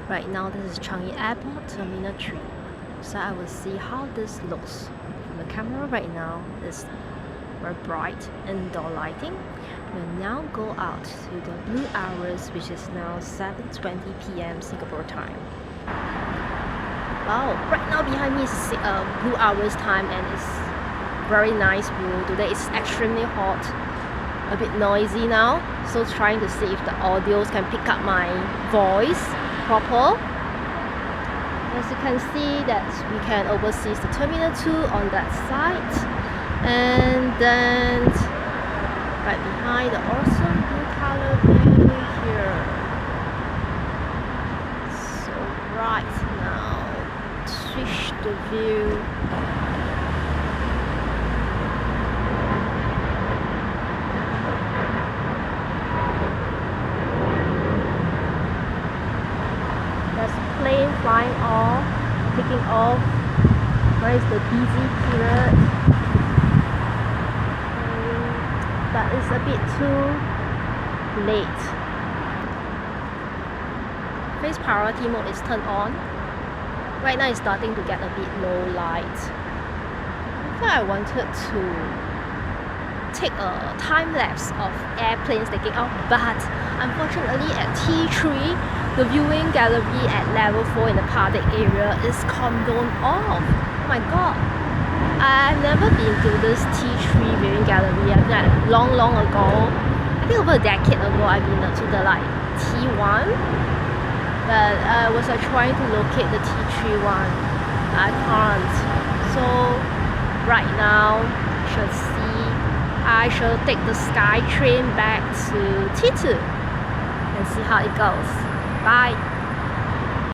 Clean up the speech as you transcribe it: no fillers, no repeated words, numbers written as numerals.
Right now this is Changi Airport Terminal 3. So I will see how this looks. From the camera right now is very bright indoor lighting. We'll now go out to the blue hours, which is now 7:20 p.m. Singapore time. Wow, right now behind me is blue hours time and it's very nice view. Today it's extremely hot, a bit noisy now, so trying to see if the audios can pick up my voice proper. As you can see that we can oversee the Terminal 2 on that side, and then right behind the awesome blue color view here. So right now, switch the view. Plane flying off, taking off. Where is the busy period? But it's a bit too late. Face priority mode is turned on. Right now it's starting to get a bit low light. In fact, I wanted to take a time lapse of airplanes taking off, but unfortunately at T3 the viewing gallery at level 4 in the public area is condoned off. Oh my god, I've never been to this T3 viewing gallery. I've been long ago, I think over a decade ago I've been to the T1, but I was trying to locate the T3 one. I can't. So right now I shall take the Sky train back to T2 and see how it goes. Bye.